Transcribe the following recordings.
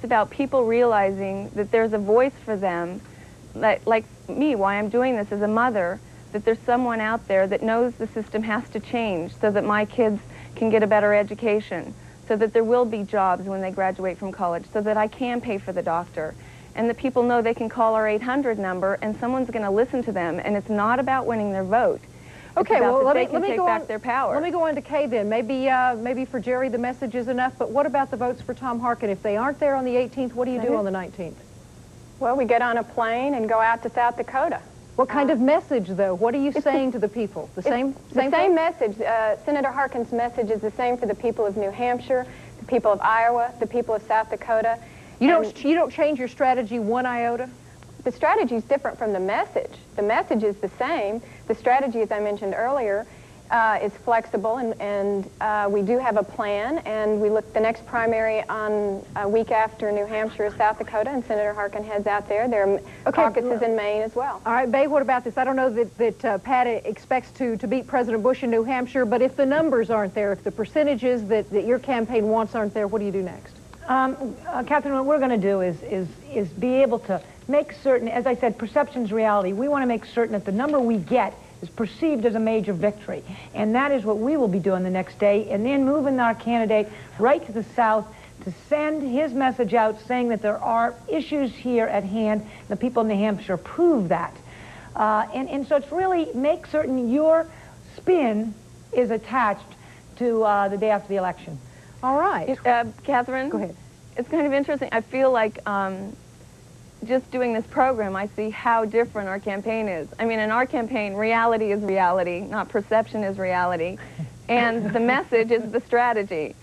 it's about people realizing that there's a voice for them, like me, why I'm doing this as a mother, that there's someone out there that knows the system has to change so that my kids can get a better education, so that there will be jobs when they graduate from college, so that I can pay for the doctor. And the people know they can call our 800 number and someone's going to listen to them, and it's not about winning their vote. Okay, well, let me take go back on, their power. Let me go on to Kay then. Maybe, maybe for Jerry the message is enough, but what about the votes for Tom Harkin? If they aren't there on the 18th, what do you do on the 19th? Well, we get on a plane and go out to South Dakota. What kind of message, though? What are you saying to the people? The same message. Senator Harkin's message is the same for the people of New Hampshire, the people of Iowa, the people of South Dakota. You don't change your strategy one iota? The strategy is different from the message. The message is the same. The strategy, as I mentioned earlier, is flexible, and we do have a plan, and we look the next primary on a week after New Hampshire is South Dakota, and Senator Harkin heads out there. There are caucuses in Maine as well. All right, Bay, what about this? I don't know that Pat expects to beat President Bush in New Hampshire, but if the numbers aren't there, if the percentages that your campaign wants aren't there, what do you do next? Catherine, what we're going to do is be able to make certain, as I said, perception's reality. We want to make certain that the number we get is perceived as a major victory. And that is what we will be doing the next day, and then moving our candidate right to the South to send his message out saying that there are issues here at hand. The people in New Hampshire prove that. And so it's really make certain your spin is attached to the day after the election. All right. Catherine? Go ahead. It's kind of interesting. I feel like just doing this program, I see how different our campaign is. I mean, in our campaign, reality is reality, not perception is reality. And the message is the strategy.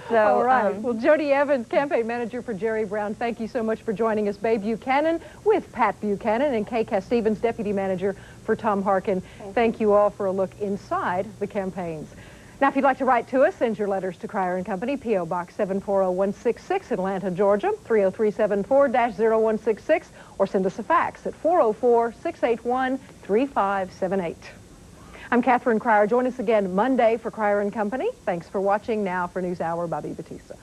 So, all right. Well, Jodie Evans, campaign manager for Jerry Brown, thank you so much for joining us. Bay Buchanan with Pat Buchanan and Kay Casstevens, deputy manager for Tom Harkin. Thank you all for a look inside the campaigns. Now, if you'd like to write to us, send your letters to Crier & Company, P.O. Box 740-166, Atlanta, Georgia, 30374-0166, or send us a fax at 404-681-3578. I'm Catherine Crier. Join us again Monday for Crier & Company. Thanks for watching. Now for NewsHour, Bobbie Battista.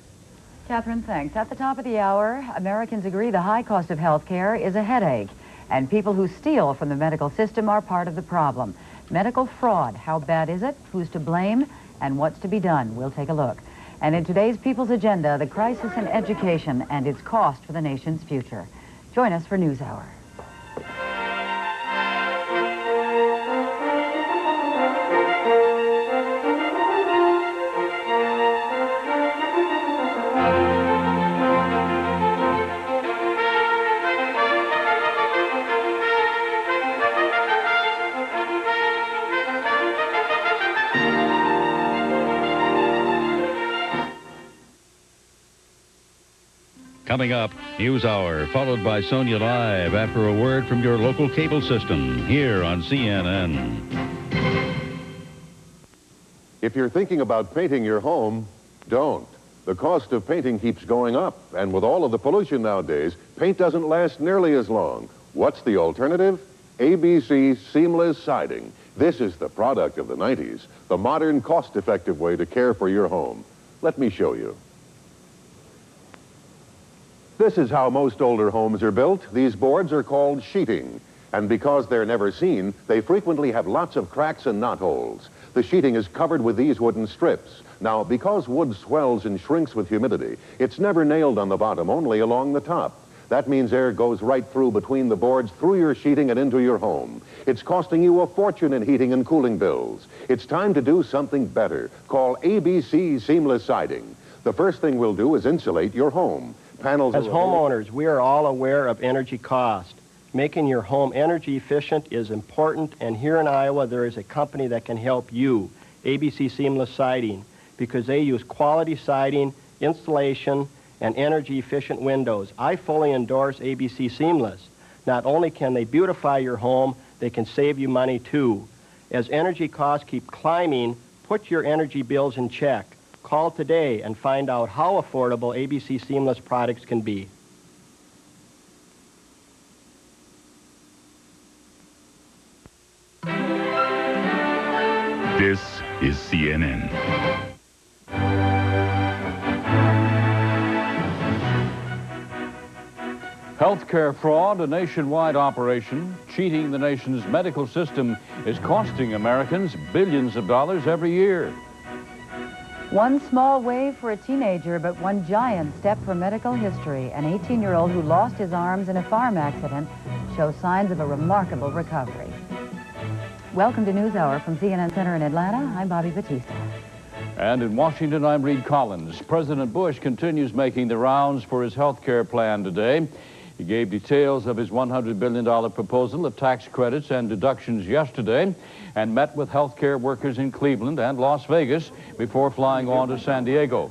Catherine, thanks. At the top of the hour, Americans agree the high cost of health care is a headache, and people who steal from the medical system are part of the problem. Medical fraud, how bad is it? Who's to blame? And what's to be done? We'll take a look. And in today's People's Agenda, the crisis in education and its cost for the nation's future. Join us for NewsHour. Coming up, NewsHour, followed by Sonia Live after a word from your local cable system here on CNN. If you're thinking about painting your home, don't. The cost of painting keeps going up, and with all of the pollution nowadays, paint doesn't last nearly as long. What's the alternative? ABC Seamless Siding. This is the product of the 90s, the modern, cost-effective way to care for your home. Let me show you. This is how most older homes are built. These boards are called sheeting, and because they're never seen, they frequently have lots of cracks and knotholes. The sheeting is covered with these wooden strips. Now, because wood swells and shrinks with humidity, it's never nailed on the bottom, only along the top. That means air goes right through between the boards, through your sheeting and into your home. It's costing you a fortune in heating and cooling bills. It's time to do something better. Call ABC Seamless Siding. The first thing we'll do is insulate your home. Panels As homeowners, we are all aware of energy cost. Making your home energy efficient is important, and here in Iowa there is a company that can help you, ABC Seamless Siding, because they use quality siding, installation, and energy efficient windows. I fully endorse ABC Seamless. Not only can they beautify your home, they can save you money too. As energy costs keep climbing, put your energy bills in check. Call today and find out how affordable ABC Seamless products can be. This is CNN. Healthcare fraud, a nationwide operation, cheating the nation's medical system, is costing Americans billions of dollars every year. One small wave for a teenager, but one giant step for medical history. An 18-year-old who lost his arms in a farm accident shows signs of a remarkable recovery. Welcome to NewsHour from CNN Center in Atlanta. I'm Bobbie Battista. And in Washington, I'm Reid Collins. President Bush continues making the rounds for his health care plan today. He gave details of his $100 billion proposal of tax credits and deductions yesterday and met with health care workers in Cleveland and Las Vegas before flying on to San Diego.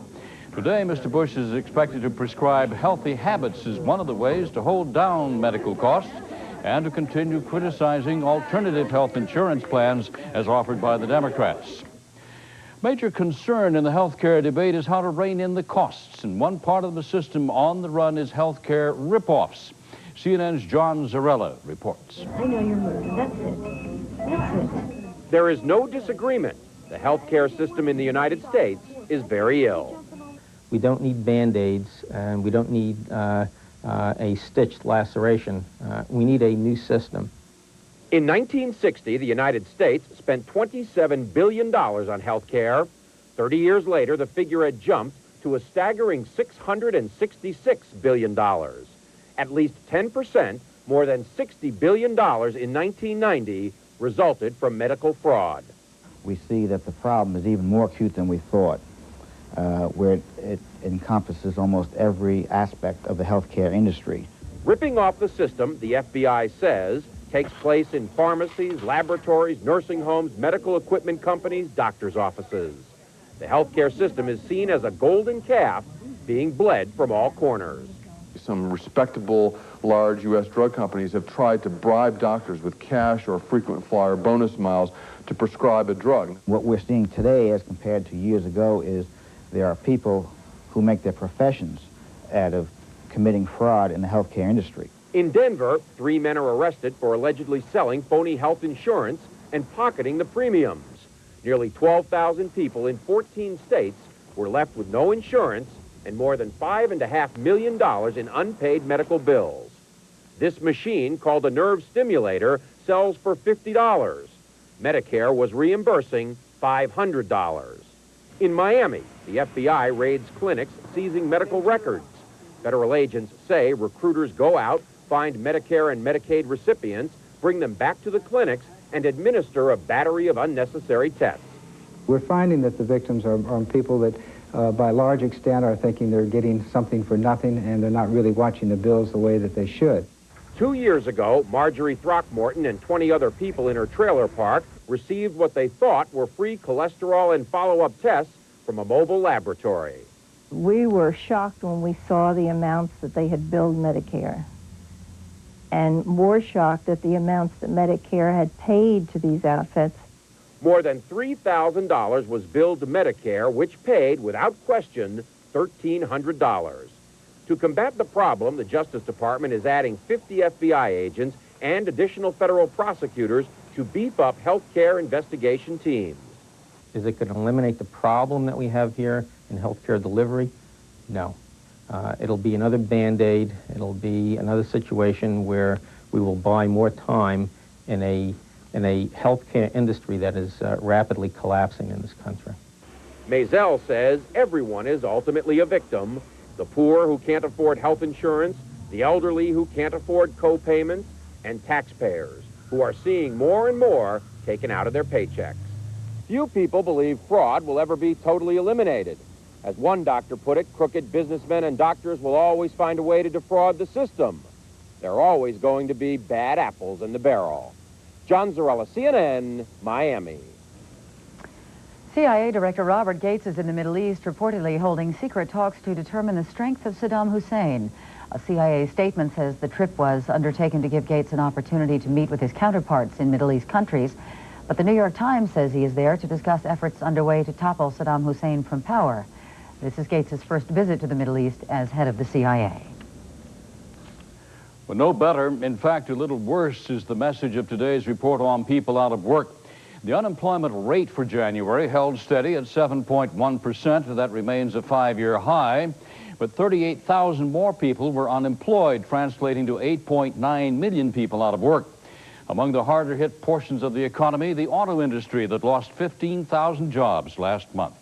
Today, Mr. Bush is expected to prescribe healthy habits as one of the ways to hold down medical costs and to continue criticizing alternative health insurance plans as offered by the Democrats. Major concern in the health care debate is how to rein in the costs, and one part of the system on the run is health care rip-offs. CNN's John Zarella reports. I know you're moving. That's it. That's it. There is no disagreement. The health care system in the United States is very ill. We don't need Band-Aids, and we don't need a stitched laceration. We need a new system. In 1960, the United States spent $27 billion on health care. 30 years later, the figure had jumped to a staggering $666 billion. At least 10%, more than $60 billion in 1990, resulted from medical fraud. We see that the problem is even more acute than we thought, where it encompasses almost every aspect of the healthcare industry. Ripping off the system, the FBI says, takes place in pharmacies, laboratories, nursing homes, medical equipment companies, doctors' offices. The healthcare system is seen as a golden calf being bled from all corners. Some respectable large U.S. drug companies have tried to bribe doctors with cash or frequent flyer bonus miles to prescribe a drug. What we're seeing today as compared to years ago is there are people who make their professions out of committing fraud in the healthcare industry. In Denver, 3 men are arrested for allegedly selling phony health insurance and pocketing the premiums. Nearly 12,000 people in 14 states were left with no insurance and more than $5.5 million in unpaid medical bills. This machine, called a nerve stimulator, sells for $50. Medicare was reimbursing $500. In Miami, the FBI raids clinics seizing medical records. Federal agents say recruiters go out, find Medicare and Medicaid recipients, bring them back to the clinics, and administer a battery of unnecessary tests. We're finding that the victims are people that, by large extent, are thinking they're getting something for nothing, and they're not really watching the bills the way that they should. 2 years ago, Marjorie Throckmorton and 20 other people in her trailer park received what they thought were free cholesterol and follow-up tests from a mobile laboratory. We were shocked when we saw the amounts that they had billed Medicare, and more shocked at the amounts that Medicare had paid to these outfits. More than $3,000 was billed to Medicare, which paid, without question, $1,300. To combat the problem, the Justice Department is adding 50 FBI agents and additional federal prosecutors to beef up health care investigation teams. Is it going to eliminate the problem that we have here in healthcare delivery? No. It'll be another Band-Aid. It'll be another situation where we will buy more time in a healthcare industry that is rapidly collapsing in this country. Maisel says everyone is ultimately a victim. The poor who can't afford health insurance, the elderly who can't afford co-payments, and taxpayers who are seeing more and more taken out of their paychecks. Few people believe fraud will ever be totally eliminated. As one doctor put it, crooked businessmen and doctors will always find a way to defraud the system. There are always going to be bad apples in the barrel. John Zarella, CNN, Miami. CIA Director Robert Gates is in the Middle East, reportedly holding secret talks to determine the strength of Saddam Hussein. A CIA statement says the trip was undertaken to give Gates an opportunity to meet with his counterparts in Middle East countries. But the New York Times says he is there to discuss efforts underway to topple Saddam Hussein from power. This is Gates' first visit to the Middle East as head of the CIA. Well, no better. In fact, a little worse is the message of today's report on people out of work. The unemployment rate for January held steady at 7.1%. That remains a 5-year high. but 38,000 more people were unemployed, translating to 8.9 million people out of work. Among the harder hit portions of the economy, the auto industry that lost 15,000 jobs last month.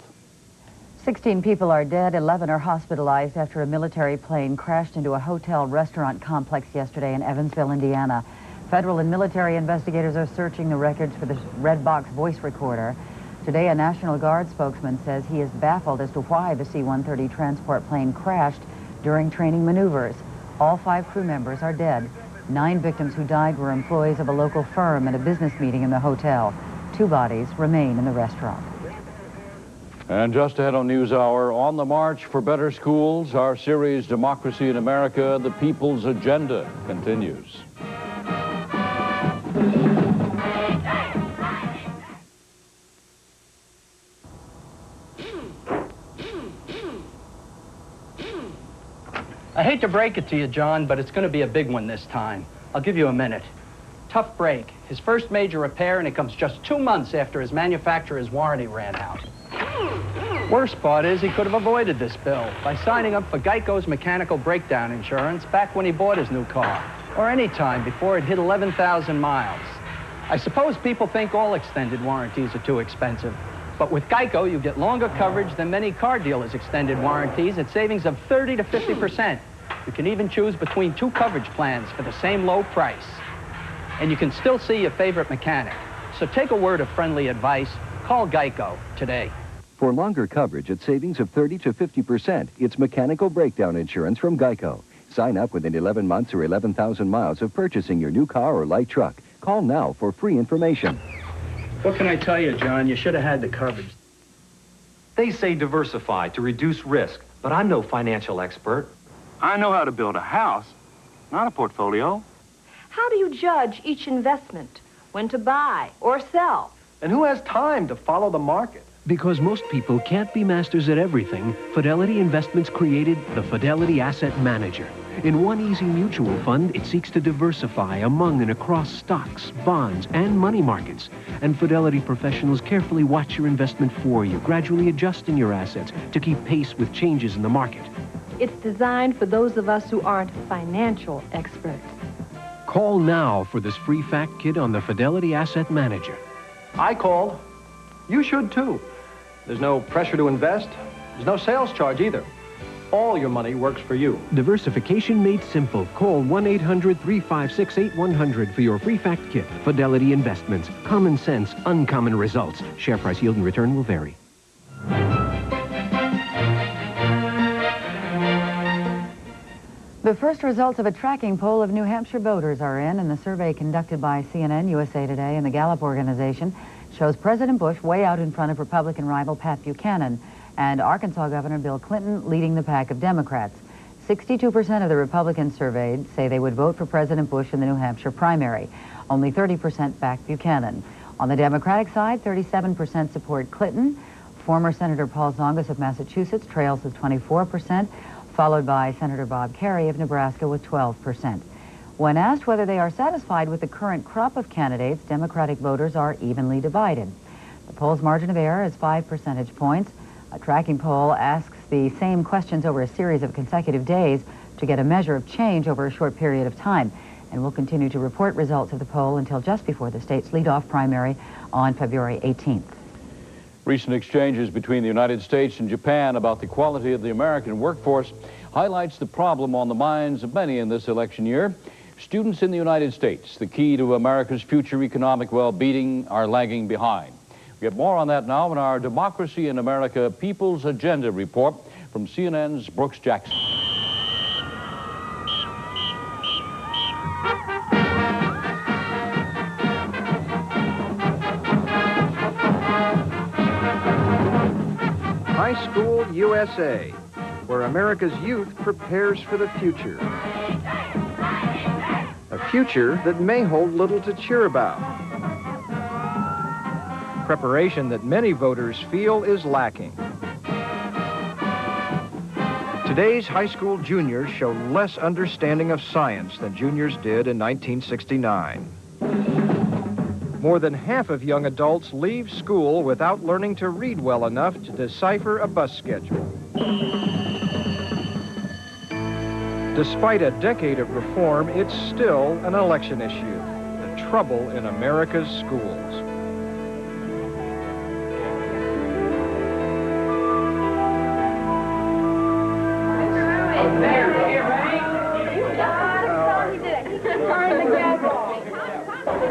16 people are dead, 11 are hospitalized after a military plane crashed into a hotel restaurant complex yesterday in Evansville, Indiana. Federal and military investigators are searching the records for the red box voice recorder. Today, a National Guard spokesman says he is baffled as to why the C-130 transport plane crashed during training maneuvers. All 5 crew members are dead. 9 victims who died were employees of a local firm at a business meeting in the hotel. 2 bodies remain in the restaurant. And just ahead on NewsHour, on the March for Better Schools, our series Democracy in America, the People's Agenda continues. I hate to break it to you, John, but it's going to be a big one this time. I'll give you a minute. Tough break. His first major repair, and it comes just 2 months after his manufacturer's warranty ran out. Worst part is he could have avoided this bill by signing up for Geico's mechanical breakdown insurance back when he bought his new car, or any time before it hit 11,000 miles. I suppose people think all extended warranties are too expensive, but with Geico, you get longer coverage than many car dealers' extended warranties at savings of 30 to 50%. You can even choose between 2 coverage plans for the same low price. And you can still see your favorite mechanic. So take a word of friendly advice. Call Geico today. For longer coverage at savings of 30 to 50%, it's mechanical breakdown insurance from Geico. Sign up within 11 months or 11,000 miles of purchasing your new car or light truck. Call now for free information. What can I tell you, John? You should have had the coverage. They say diversify to reduce risk, but I'm no financial expert. I know how to build a house, not a portfolio. How do you judge each investment? When to buy or sell? And who has time to follow the market? Because most people can't be masters at everything, Fidelity Investments created the Fidelity Asset Manager. In one easy mutual fund, it seeks to diversify among and across stocks, bonds, and money markets. And Fidelity professionals carefully watch your investment for you, gradually adjusting your assets to keep pace with changes in the market. It's designed for those of us who aren't financial experts. Call now for this free fact kit on the Fidelity Asset Manager. I called. You should too. There's no pressure to invest. There's no sales charge either. All your money works for you. Diversification made simple. Call 1-800-356-8100 for your free fact kit. Fidelity Investments. Common sense, uncommon results. Share price, yield, and return will vary. The first results of a tracking poll of New Hampshire voters are in, and the survey conducted by CNN, USA Today, and the Gallup organization shows President Bush way out in front of Republican rival Pat Buchanan, and Arkansas Governor Bill Clinton leading the pack of Democrats. 62% of the Republicans surveyed say they would vote for President Bush in the New Hampshire primary. Only 30% backed Buchanan. On the Democratic side, 37% support Clinton. Former Senator Paul Zongas of Massachusetts trails with 24%, followed by Senator Bob Kerrey of Nebraska with 12%. When asked whether they are satisfied with the current crop of candidates, Democratic voters are evenly divided. The poll's margin of error is 5 percentage points. A tracking poll asks the same questions over a series of consecutive days to get a measure of change over a short period of time. And we'll continue to report results of the poll until just before the state's leadoff primary on February 18th. Recent exchanges between the United States and Japan about the quality of the American workforce highlights the problem on the minds of many in this election year. Students in the United States, the key to America's future economic well-being, are lagging behind. We have more on that now in our Democracy in America People's Agenda report from CNN's Brooks Jackson. High School USA, where America's youth prepares for the future. A future that may hold little to cheer about. Preparation that many voters feel is lacking. Today's high school juniors show less understanding of science than juniors did in 1969. More than half of young adults leave school without learning to read well enough to decipher a bus schedule. Despite a decade of reform, it's still an election issue. The trouble in America's schools.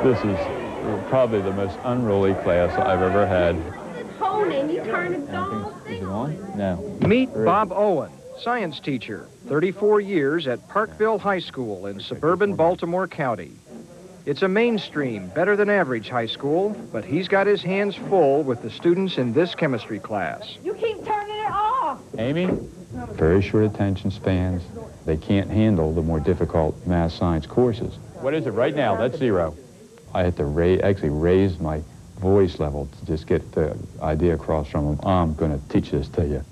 This is probably the most unruly class I've ever had. You turn it off. Is it on? No. Meet Bob Owen, science teacher, 34 years at Parkville High School in suburban Baltimore County. It's a mainstream, better than average high school, but he's got his hands full with the students in this chemistry class. You keep turning it off. Amy? Very short attention spans. They can't handle the more difficult math science courses. What is it right now? That's 0. I had to actually raise my voice level to just get the idea across from them. I'm going to teach this to you.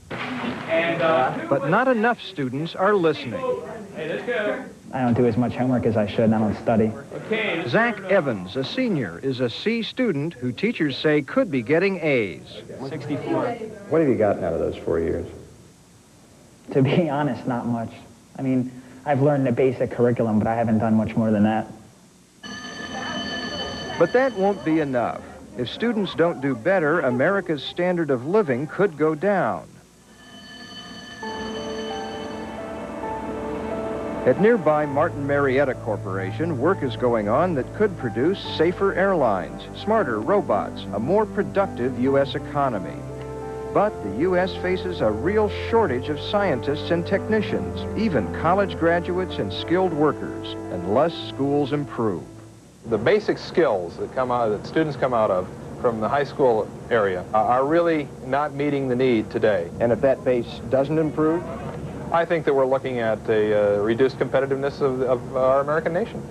But not enough students are listening. Hey, let's go. I don't do as much homework as I should, and I don't study. Okay. Zach Evans, a senior, is a C student who teachers say could be getting A's. 64. What have you gotten out of those 4 years? To be honest, not much. I mean, I've learned the basic curriculum, but I haven't done much more than that. But that won't be enough. If students don't do better, America's standard of living could go down. At nearby Martin Marietta Corporation, work is going on that could produce safer airlines, smarter robots, a more productive U.S. economy. But the U.S. faces a real shortage of scientists and technicians, even college graduates and skilled workers, unless schools improve. The basic skills that students come out of from the high school area are really not meeting the need today. And if that base doesn't improve? I think that we're looking at a reduced competitiveness of our American nation.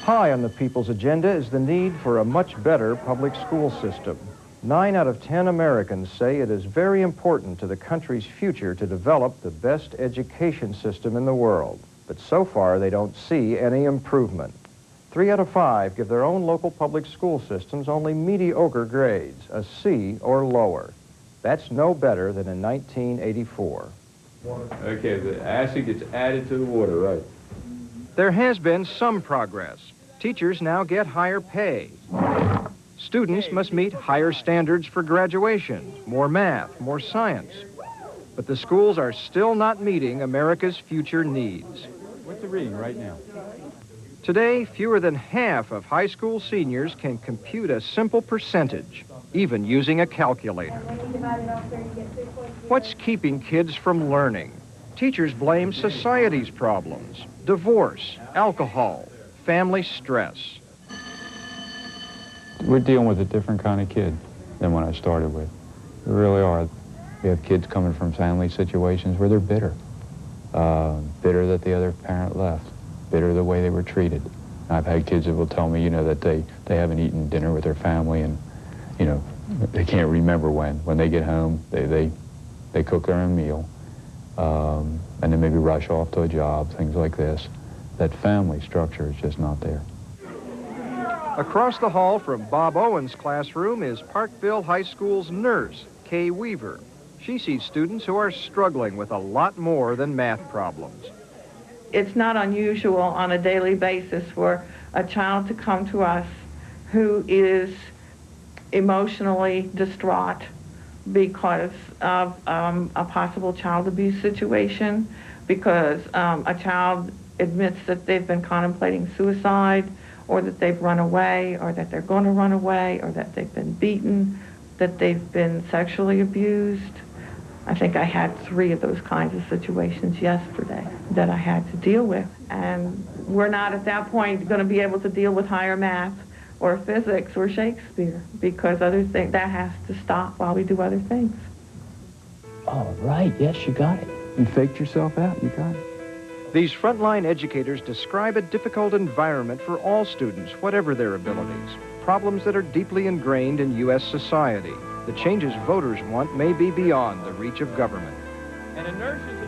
High on the people's agenda is the need for a much better public school system. 9 out of 10 Americans say it is very important to the country's future to develop the best education system in the world. But so far, they don't see any improvement. 3 out of 5 give their own local public school systems only mediocre grades, a C or lower. That's no better than in 1984. Okay, the acid gets added to the water, right? There has been some progress. Teachers now get higher pay. Students must meet higher standards for graduation, more math, more science. But the schools are still not meeting America's future needs. What's the reading right now? Today, fewer than half of high school seniors can compute a simple percentage, even using a calculator. What's keeping kids from learning? Teachers blame society's problems, divorce, alcohol, family stress. We're dealing with a different kind of kid than when I started with. We really are. We have kids coming from family situations where they're bitter. Bitter that the other parent left. Bitter the way they were treated. I've had kids that will tell me, you know, that they haven't eaten dinner with their family and, you know, they can't remember when. When they get home, they cook their own meal and then maybe rush off to a job, things like this. That family structure is just not there. Across the hall from Bob Owen's classroom is Parkville High School's nurse, Kay Weaver. She sees students who are struggling with a lot more than math problems. It's not unusual on a daily basis for a child to come to us who is emotionally distraught because of a possible child abuse situation, because a child admits that they've been contemplating suicide, or that they've run away, or that they're going to run away, or that they've been beaten, that they've been sexually abused. I think I had 3 of those kinds of situations yesterday that I had to deal with. And we're not at that point going to be able to deal with higher math or physics or Shakespeare, because other things, that has to stop while we do other things. All right, yes, you got it. You faked yourself out, you got it. These frontline educators describe a difficult environment for all students, whatever their abilities. Problems that are deeply ingrained in U.S. society. The changes voters want may be beyond the reach of government.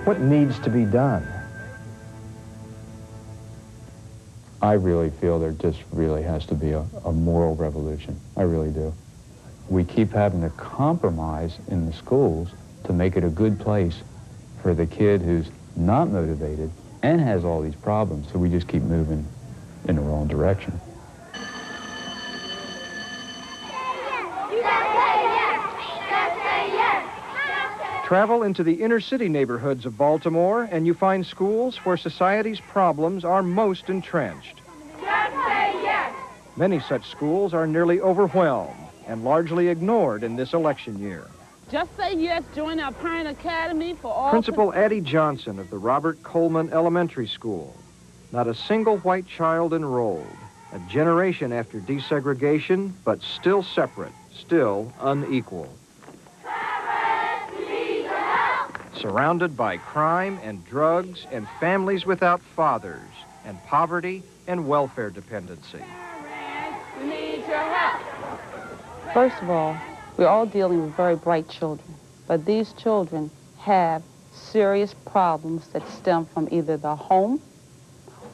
What needs to be done? I really feel there just really has to be a moral revolution. I really do. We keep having to compromise in the schools to make it a good place for the kid who's not motivated and has all these problems, so we just keep moving in the wrong direction. Travel into the inner city neighborhoods of Baltimore, and you find schools where society's problems are most entrenched. Just say yes. Many such schools are nearly overwhelmed and largely ignored in this election year. Just say yes, join our parent academy for all... Principal Addie Johnson of the Robert Coleman Elementary School. Not a single white child enrolled. A generation after desegregation, but still separate, still unequal. Surrounded by crime and drugs and families without fathers and poverty and welfare dependency. We need your help. First of all, we're all dealing with very bright children, but these children have serious problems that stem from either the home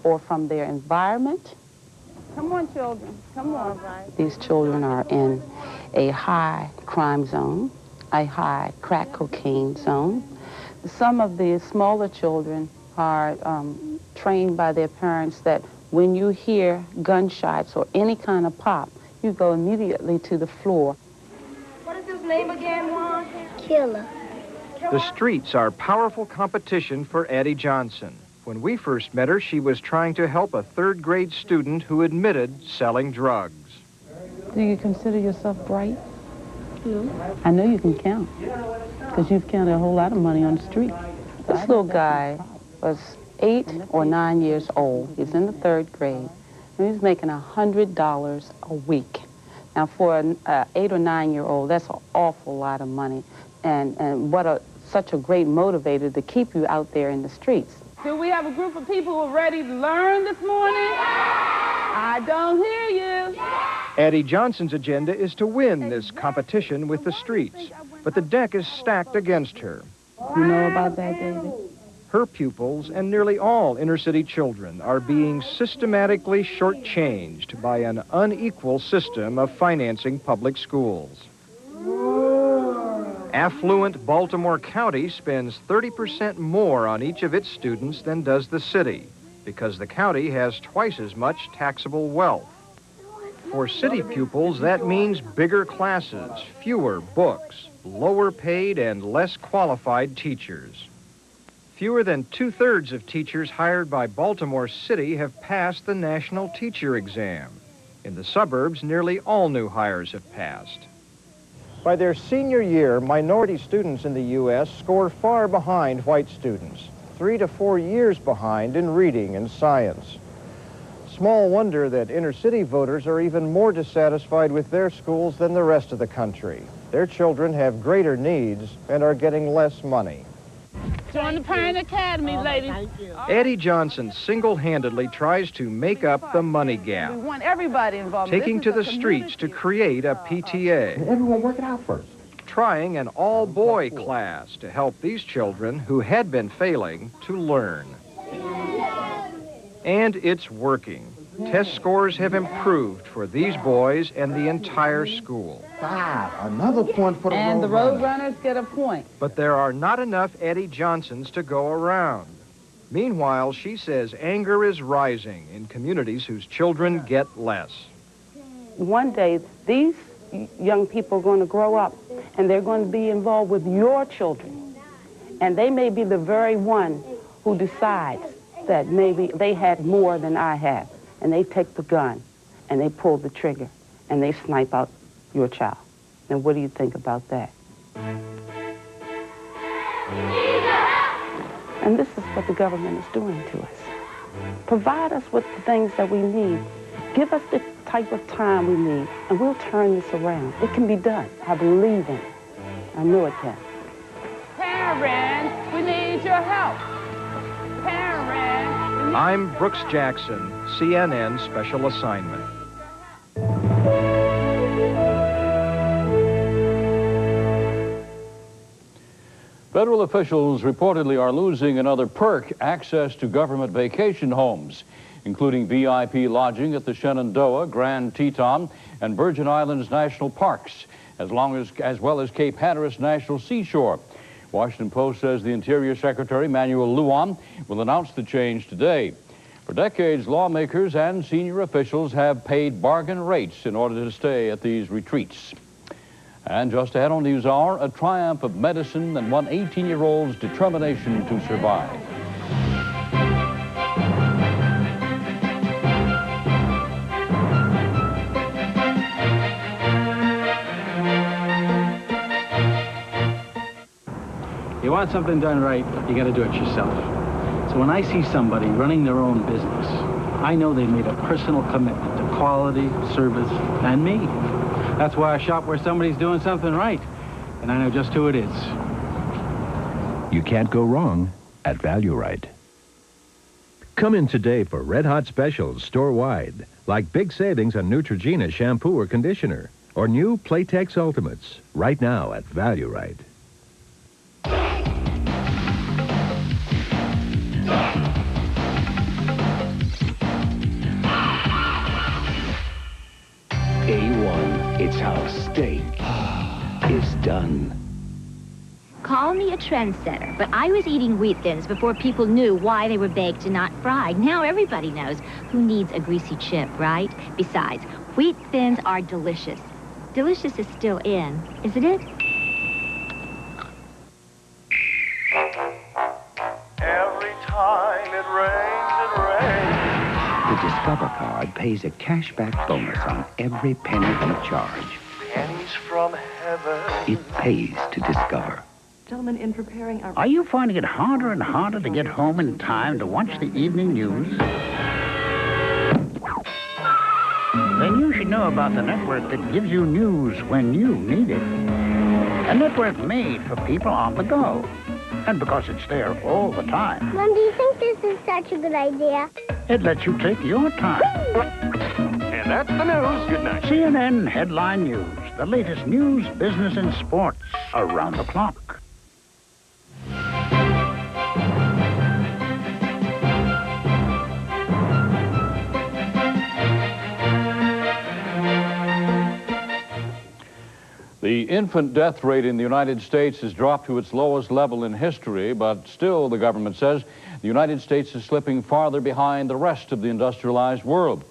or from their environment. Come on, children. Come on. These children are in a high crime zone, a high crack cocaine zone. Some of the smaller children are trained by their parents that when you hear gunshots or any kind of pop, you go immediately to the floor. What is his name again, Juan? Killer. The streets are powerful competition for Addie Johnson. When we first met her, she was trying to help a third-grade student who admitted selling drugs. Do you consider yourself bright? No. I know you can count, because you've counted a whole lot of money on the street. This little guy was 8 or 9 years old. He's in the 3rd grade, and he's making $100 a week. Now, for an 8 or 9-year-old, that's an awful lot of money, and what such a great motivator to keep you out there in the streets. Do we have a group of people who are ready to learn this morning? I don't hear you. Addie Johnson's agenda is to win this competition with the streets, but the deck is stacked against her. You know about that, David? Her pupils and nearly all inner-city children are being systematically shortchanged by an unequal system of financing public schools. Affluent Baltimore County spends 30% more on each of its students than does the city, because the county has twice as much taxable wealth. For city pupils, that means bigger classes, fewer books, lower paid and less qualified teachers. Fewer than 2/3 of teachers hired by Baltimore City have passed the national teacher exam. In the suburbs, nearly all new hires have passed. By their senior year, minority students in the U.S. score far behind white students, 3 to 4 years behind in reading and science. Small wonder that inner-city voters are even more dissatisfied with their schools than the rest of the country. Their children have greater needs and are getting less money. Join the Parent Academy, ladies. Addie Johnson single-handedly tries to make up the money gap, We want everybody involved. taking to the streets to create a PTA. Everyone work it out first. Trying an all-boy class to help these children who had been failing to learn. And it's working. Test scores have improved for these boys and the entire school. 5, another point for the And the Roadrunners get a point. But there are not enough Addie Johnsons to go around. Meanwhile, she says anger is rising in communities whose children get less. One day, these young people are going to grow up, and they're going to be involved with your children. And they may be the very one who decides that maybe they had more than I have. And they take the gun, and they pull the trigger, and they snipe out your child. And what do you think about that? And this is what the government is doing to us. Provide us with the things that we need. Give us the type of time we need, and we'll turn this around. It can be done. I believe in it. I know it can. Parents, we need your help. Parents. I'm Brooks Jackson, CNN Special Assignment. Federal officials reportedly are losing another perk, access to government vacation homes, including VIP lodging at the Shenandoah, Grand Teton, and Virgin Islands National Parks, as well as Cape Hatteras National Seashore. Washington Post says the Interior Secretary, Manuel Lujan, will announce the change today. For decades, lawmakers and senior officials have paid bargain rates in order to stay at these retreats. And just ahead on NewsHour, a triumph of medicine and one 18-year-old's determination to survive. You want something done right, you got to do it yourself. So when I see somebody running their own business, I know they've made a personal commitment to quality, service, and me. That's why I shop where somebody's doing something right, and I know just who it is. You can't go wrong at Value Right. Come in today for red-hot specials store-wide, like big savings on Neutrogena shampoo or conditioner, or new Playtex Ultimates, right now at Value Right. A1, it's how steak is done. Call me a trendsetter, but I was eating wheat thins before people knew why they were baked and not fried. Now everybody knows who needs a greasy chip, right? Besides, wheat thins are delicious. Delicious is still in, isn't it? Every time it rains, it rains. The Discover card pays a cashback bonus on every penny you charge. Pennies from heaven. It pays to Discover. Gentlemen, in preparing our... Are you finding it harder and harder to get home in time to watch the evening news? Then you should know about the network that gives you news when you need it. A network made for people on the go. And because it's there all the time, Mom, do you think this is such a good idea? it lets you take your time. And that's the news. Good night. CNN Headline News. The latest news, business, and sports around the clock. The infant death rate in the United States has dropped to its lowest level in history, but still, the government says, the United States is slipping farther behind the rest of the industrialized world.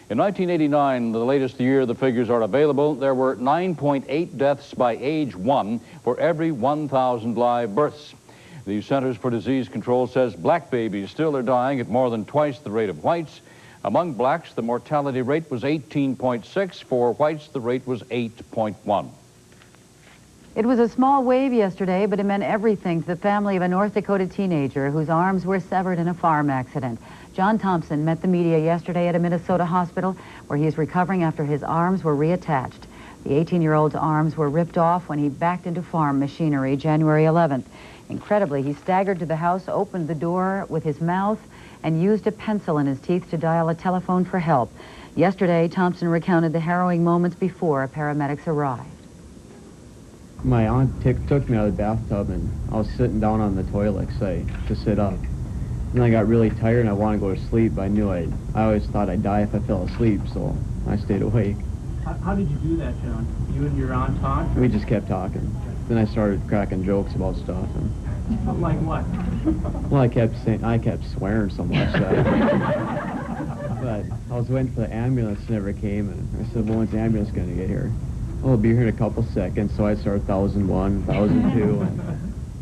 In 1989, the latest year the figures are available, there were 9.8 deaths by age 1 for every 1,000 live births. The Centers for Disease Control says black babies still are dying at more than twice the rate of whites. Among blacks, the mortality rate was 18.6. For whites, the rate was 8.1. It was a small wave yesterday, but it meant everything to the family of a North Dakota teenager whose arms were severed in a farm accident. John Thompson met the media yesterday at a Minnesota hospital where he is recovering after his arms were reattached. The 18-year-old's arms were ripped off when he backed into farm machinery January 11th. Incredibly, he staggered to the house, opened the door with his mouth, and used a pencil in his teeth to dial a telephone for help. Yesterday, Thompson recounted the harrowing moments before paramedics arrived. My aunt took me out of the bathtub, and I was sitting down on the toilet, to sit up. And I got really tired, and I wanted to go to sleep. I knew I always thought I'd die if I fell asleep, so I stayed awake. How did you do that, John? You and your aunt talked? We just kept talking. Then I started cracking jokes about stuff. And, like what? well, I kept swearing so much that. But I was waiting for the ambulance, never came, and I said, well, when's the ambulance going to get here? Oh, it'll be here in a couple seconds. So I started 1,001, 1,002,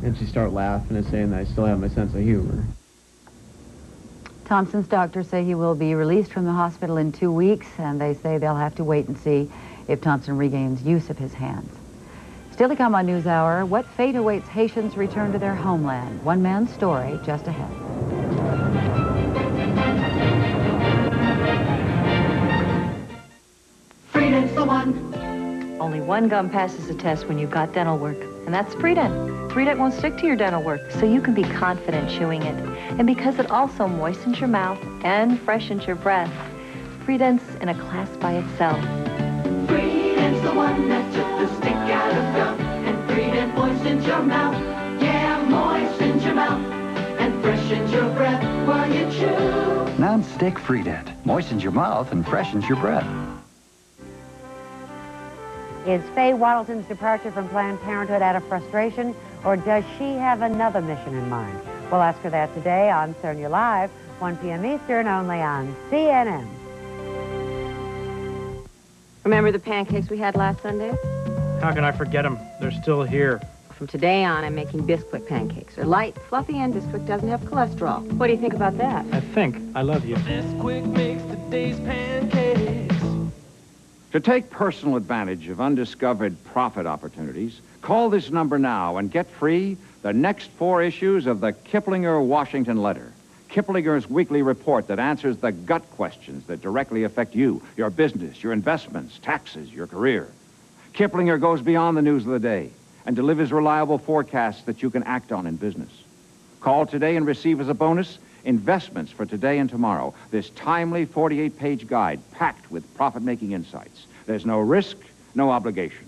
and she started laughing and saying that I still have my sense of humor. Thompson's doctors say he will be released from the hospital in 2 weeks, and they say they'll have to wait and see if Thompson regains use of his hands. Still to come on NewsHour, what fate awaits Haitians return to their homeland? One man's story just ahead. Freedom's the one. Only one gum passes the test when you've got dental work, and that's Freedent. Freedent won't stick to your dental work, so you can be confident chewing it. And because it also moistens your mouth and freshens your breath, Freedent's in a class by itself. Freedent's the one that took the stick out of gum, and Freedent moistens your mouth. Yeah, moistens your mouth and freshens your breath while you chew. Non-stick Freedent moistens your mouth and freshens your breath. Is Faye Waddleton's departure from Planned Parenthood out of frustration Or does she have another mission in mind? We'll ask her that today on Sonia Live, 1 p.m. Eastern, only on CNN. Remember the pancakes we had last Sunday? How can I forget them? They're still here. From today on, I'm making Bisquick pancakes. They're light, fluffy, and Bisquick doesn't have cholesterol. What do you think about that? I think I love you. Bisquick makes today's pancakes. To take personal advantage of undiscovered profit opportunities, call this number now and get free the next 4 issues of the Kiplinger Washington Letter. Kiplinger's weekly report that answers the gut questions that directly affect you, your business, your investments, taxes, your career. Kiplinger goes beyond the news of the day and delivers reliable forecasts that you can act on in business. Call today and receive as a bonus Investments for Today and Tomorrow, this timely 48-page guide packed with profit-making insights. There's no risk, no obligation.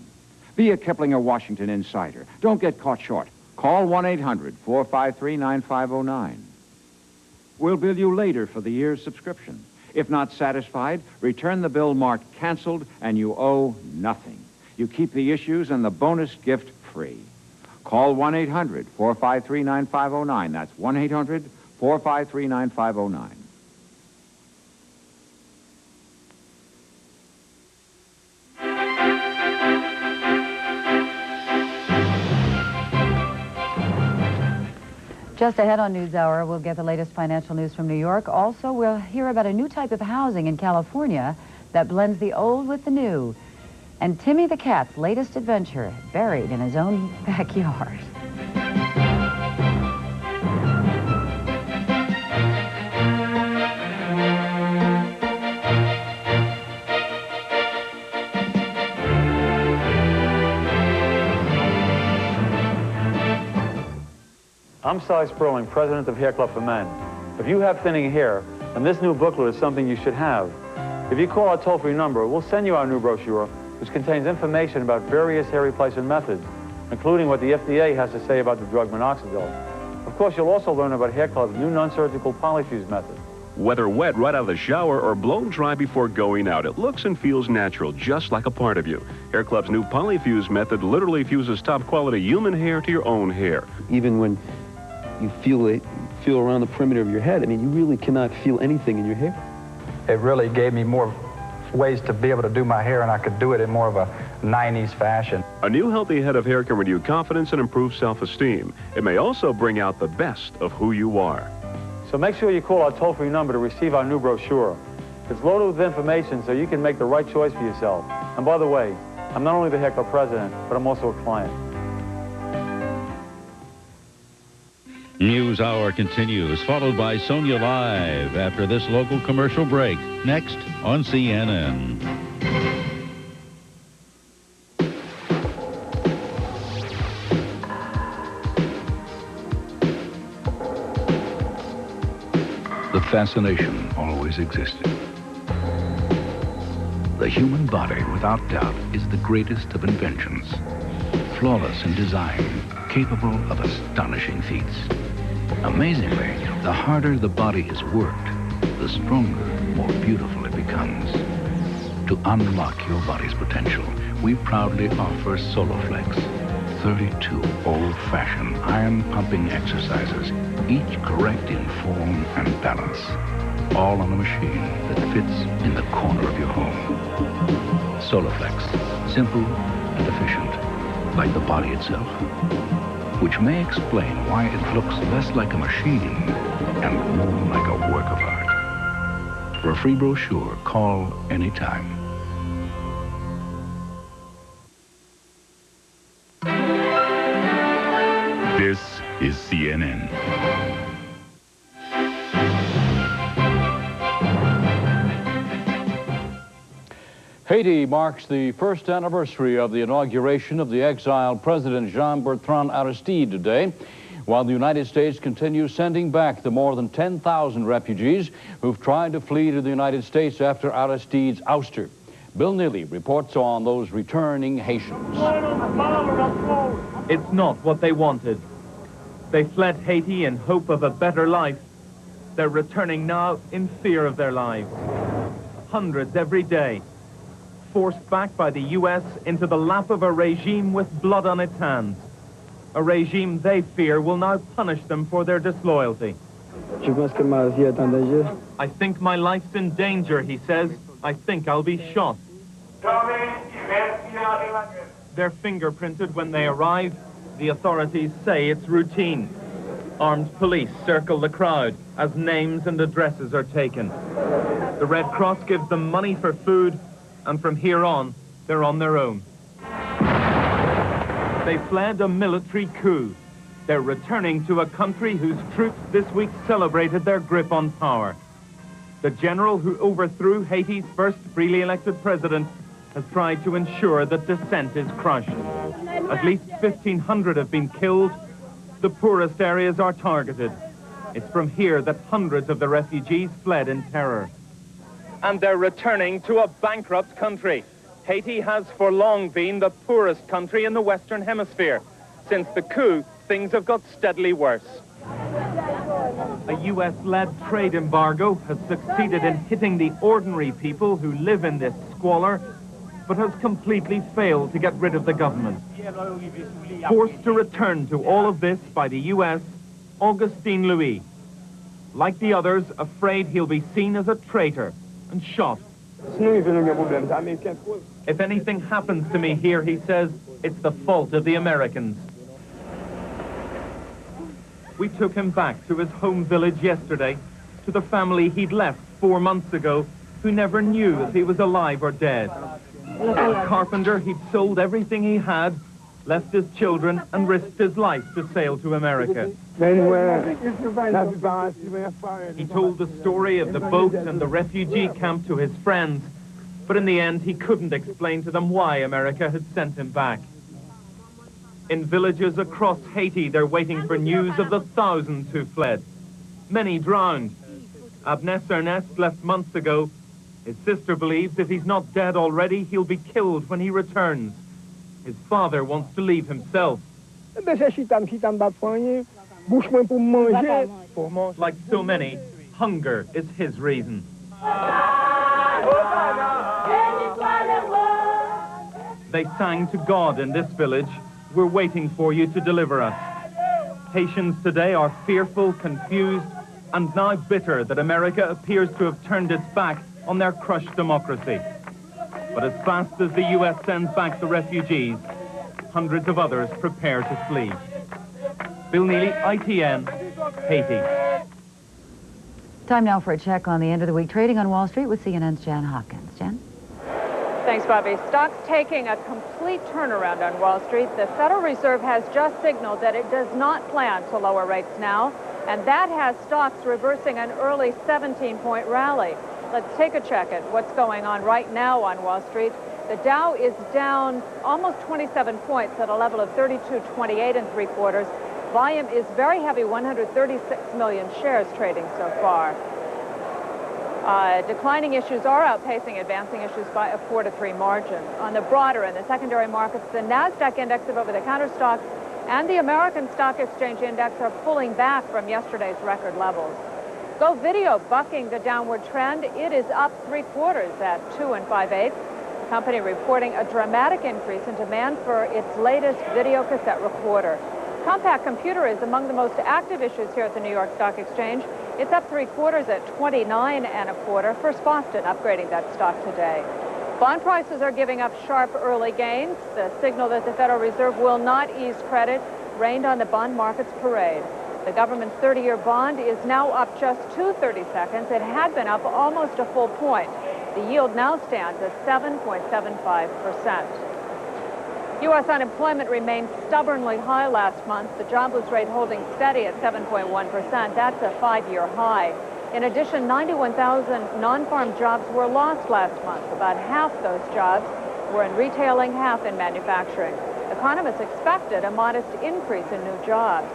Be a Kiplinger Washington insider. Don't get caught short. Call 1-800-453-9509. We'll bill you later for the year's subscription. If not satisfied, return the bill marked canceled and you owe nothing. You keep the issues and the bonus gift free. Call 1-800-453-9509. That's 1-800-453-9509. Just ahead on NewsHour, we'll get the latest financial news from New York. Also, we'll hear about a new type of housing in California that blends the old with the new. And Timmy the cat's latest adventure, buried in his own backyard. I'm Cy Sperling, president of Hair Club for Men. If you have thinning hair, then this new booklet is something you should have. If you call our toll-free number, we'll send you our new brochure, which contains information about various hair replacement methods, including what the FDA has to say about the drug minoxidil. Of course, you'll also learn about Hair Club's new non-surgical polyfuse method. Whether wet right out of the shower or blown dry before going out, it looks and feels natural, just like a part of you. Hair Club's new polyfuse method literally fuses top-quality human hair to your own hair. Even when you feel around the perimeter of your head, I mean, you really cannot feel anything in your hair. It really gave me more ways to be able to do my hair, and I could do it in more of a 90s fashion. A new healthy head of hair can renew confidence and improve self-esteem. It may also bring out the best of who you are. So make sure you call our toll-free number to receive our new brochure. It's loaded with information so you can make the right choice for yourself. And by the way, I'm not only the Hair Club president, but I'm also a client. NewsHour continues, followed by Sonia Live after this local commercial break. Next on CNN. The fascination always existed. The human body, without doubt, is the greatest of inventions. Flawless in design, capable of astonishing feats. Amazingly, the harder the body is worked, the stronger, more beautiful it becomes. To unlock your body's potential, we proudly offer Soloflex, 32 old-fashioned iron-pumping exercises, each correct in form and balance, all on a machine that fits in the corner of your home. Soloflex, simple and efficient, like the body itself, which may explain why it looks less like a machine and more like a work of art. For a free brochure, call anytime. This is CNN. Haiti marks the first anniversary of the inauguration of the exiled President Jean-Bertrand Aristide today, while the United States continues sending back the more than 10,000 refugees who've tried to flee to the United States after Aristide's ouster. Bill Neely reports on those returning Haitians. It's not what they wanted. They fled Haiti in hope of a better life. They're returning now in fear of their lives. Hundreds every day, forced back by the U.S. into the lap of a regime with blood on its hands. A regime they fear will now punish them for their disloyalty. I think my life's in danger, he says. I think I'll be shot. They're fingerprinted when they arrive. The authorities say it's routine. Armed police circle the crowd as names and addresses are taken. The Red Cross gives them money for food, and from here on, they're on their own. They fled a military coup. They're returning to a country whose troops this week celebrated their grip on power. The general who overthrew Haiti's first freely elected president has tried to ensure that dissent is crushed. At least 1,500 have been killed. The poorest areas are targeted. It's from here that hundreds of the refugees fled in terror. And they're returning to a bankrupt country. Haiti has for long been the poorest country in the Western Hemisphere. Since the coup, things have got steadily worse. A U.S.-led trade embargo has succeeded in hitting the ordinary people who live in this squalor, but has completely failed to get rid of the government. Forced to return to all of this by the U.S., Augustin Louis. Like the others, afraid he'll be seen as a traitor and shot. If anything happens to me here, he says, it's the fault of the Americans. We took him back to his home village yesterday, to the family he'd left 4 months ago, who never knew if he was alive or dead. A carpenter, he'd sold everything he had, left his children, and risked his life to sail to America. He told the story of the boat and the refugee camp to his friends, but in the end, he couldn't explain to them why America had sent him back. In villages across Haiti, they're waiting for news of the thousands who fled. Many drowned. Abnes Ernest left months ago. His sister believes if he's not dead already, he'll be killed when he returns. His father wants to leave himself. Like so many, hunger is his reason. They sang to God in this village, "We're waiting for you to deliver us." Haitians today are fearful, confused, and now bitter that America appears to have turned its back on their crushed democracy. But as fast as the U.S. sends back the refugees, hundreds of others prepare to flee. Bill Neely, ITN, Haiti. Time now for a check on the end of the week trading on Wall Street with CNN's Jan Hopkins. Jan? Thanks, Bobbie. Stocks taking a complete turnaround on Wall Street. The Federal Reserve has just signaled that it does not plan to lower rates now, and that has stocks reversing an early 17-point rally. Let's take a check at what's going on right now on Wall Street. The Dow is down almost 27 points at a level of 32.28 3/4. Volume is very heavy, 136 million shares trading so far. Declining issues are outpacing advancing issues by a 4-3 margin. On the broader and the secondary markets, the NASDAQ index of over-the-counter stocks and the American Stock Exchange Index are pulling back from yesterday's record levels. Go Video bucking the downward trend. It is up 3/4 at 2 5/8. The company reporting a dramatic increase in demand for its latest video cassette recorder. Compact computer is among the most active issues here at the New York Stock Exchange. It's up 3/4 at 29 1/4. First Boston upgrading that stock today. Bond prices are giving up sharp early gains. The signal that the Federal Reserve will not ease credit rained on the bond market's parade. The government's 30-year bond is now up just 2 30-seconds. It had been up almost a full point. The yield now stands at 7.75%. U.S. unemployment remained stubbornly high last month. The jobless rate holding steady at 7.1%. That's a 5-year high. In addition, 91,000 non-farm jobs were lost last month. About half those jobs were in retailing, half in manufacturing. Economists expected a modest increase in new jobs.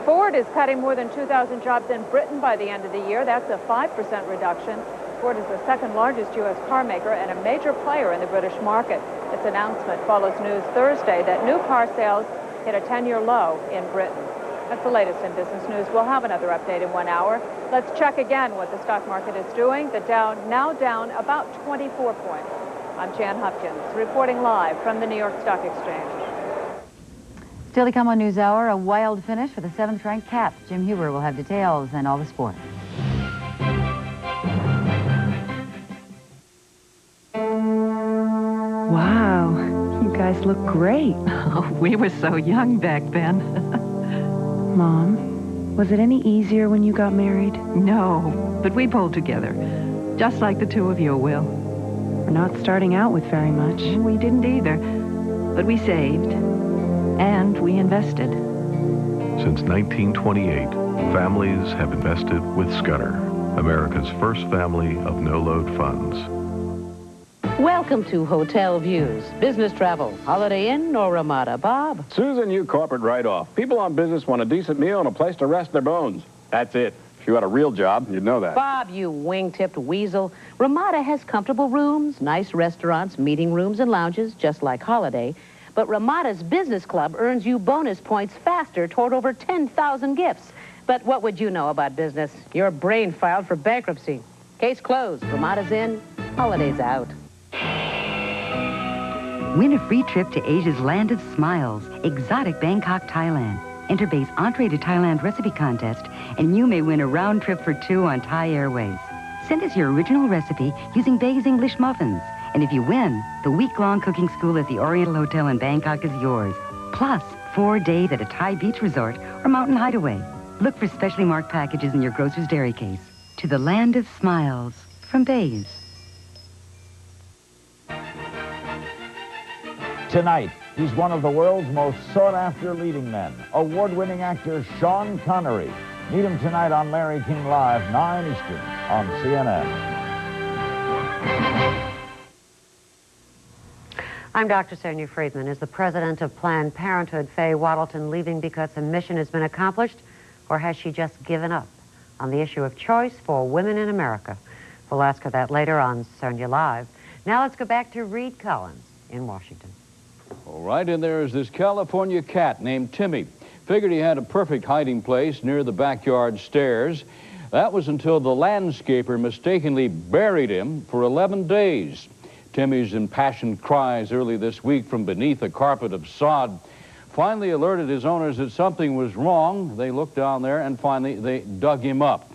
Ford is cutting more than 2,000 jobs in Britain by the end of the year. That's a 5% reduction. Ford is the second largest U.S. car maker and a major player in the British market. Its announcement follows news Thursday that new car sales hit a 10-year low in Britain. That's the latest in business news. We'll have another update in 1 hour. Let's check again what the stock market is doing. The Dow now down about 24 points. I'm Jan Hopkins, reporting live from the New York Stock Exchange. Still to come on NewsHour, a wild finish for the 7th-ranked Caps. Jim Huber will have details and all the sports. Wow, you guys look great. Oh, we were so young back then. Mom, was it any easier when you got married? No, but we pulled together, just like the two of you will. We're not starting out with very much. We didn't either, but we saved, and we invested. Since 1928, families have invested with Scudder, America's first family of no-load funds. Welcome to Hotel Views. Business travel, Holiday Inn or Ramada. Bob? Susan, you corporate right-off. People on business want a decent meal and a place to rest their bones. That's it. If you had a real job, you'd know that. Bob, you wing-tipped weasel. Ramada has comfortable rooms, nice restaurants, meeting rooms, and lounges, just like Holiday. But Ramada's Business Club earns you bonus points faster toward over 10,000 gifts. But what would you know about business? Your brain filed for bankruptcy. Case closed. Ramada's in, Holiday's out. Win a free trip to Asia's land of smiles, exotic Bangkok, Thailand. Enter Bay's Entree to Thailand recipe contest, and you may win a round trip for 2 on Thai Airways. Send us your original recipe using Bay's English muffins. And if you win, the week-long cooking school at the Oriental Hotel in Bangkok is yours. Plus, 4 days at a Thai beach resort or mountain hideaway. Look for specially marked packages in your grocer's dairy case. To the land of smiles from Bay's. Tonight, he's one of the world's most sought-after leading men, award-winning actor Sean Connery. Meet him tonight on Larry King Live, 9 Eastern on CNN. I'm Dr. Sonia Friedman. Is the president of Planned Parenthood, Faye Waddleton, leaving because the mission has been accomplished, or has she just given up on the issue of choice for women in America? We'll ask her that later on Sonia Live. Now let's go back to Reid Collins in Washington. All right, and there is this California cat named Timmy. Figured he had a perfect hiding place near the backyard stairs. That was until the landscaper mistakenly buried him for 11 days. Timmy's impassioned cries early this week from beneath a carpet of sod finally alerted his owners that something was wrong. They looked down there and finally they dug him up.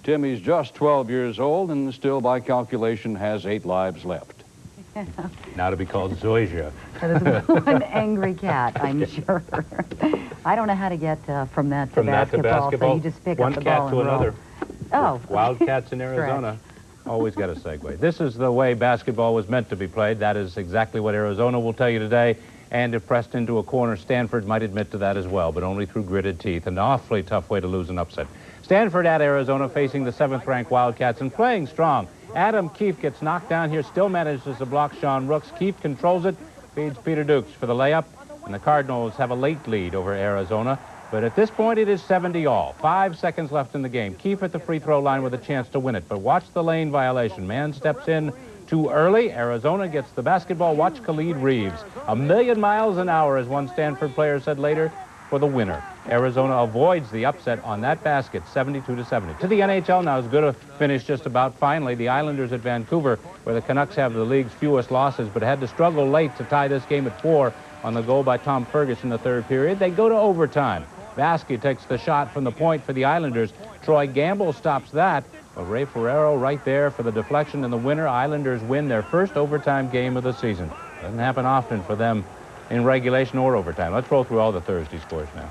Timmy's just 12 years old and still, by calculation, has 8 lives left. Now to be called Zoysia. That is one angry cat, I'm sure. I don't know how to get from that to basketball, so you just pick up the ball and roll. One cat to another. Oh. Wildcats in Arizona. Always got a segue. This is the way basketball was meant to be played. That is exactly what Arizona will tell you today. And if pressed into a corner, Stanford might admit to that as well, but only through gritted teeth. An awfully tough way to lose an upset. Stanford at Arizona facing the 7th-ranked Wildcats and playing strong. Adam Keefe gets knocked down here, still manages to block Sean Rooks. Keefe controls it, feeds Peter Dukes for the layup, and the Cardinals have a late lead over Arizona. But at this point, it is 70-all. 5 seconds left in the game. Keefe at the free throw line with a chance to win it. But watch the lane violation. Man steps in too early. Arizona gets the basketball. Watch Khalid Reeves. 1,000,000 miles an hour, as one Stanford player said later, for the winner. Arizona avoids the upset on that basket, 72-70. To the NHL now, as good a finish just about finally. The Islanders at Vancouver, where the Canucks have the league's fewest losses, but had to struggle late to tie this game at 4 on the goal by Tom Ferguson in the 3rd period. They go to overtime. Vasquez takes the shot from the point for the Islanders. Troy Gamble stops that, but Ray Ferraro right there for the deflection and the winner. Islanders win their first overtime game of the season. Doesn't happen often for them in regulation or overtime. Let's roll through all the Thursday scores now.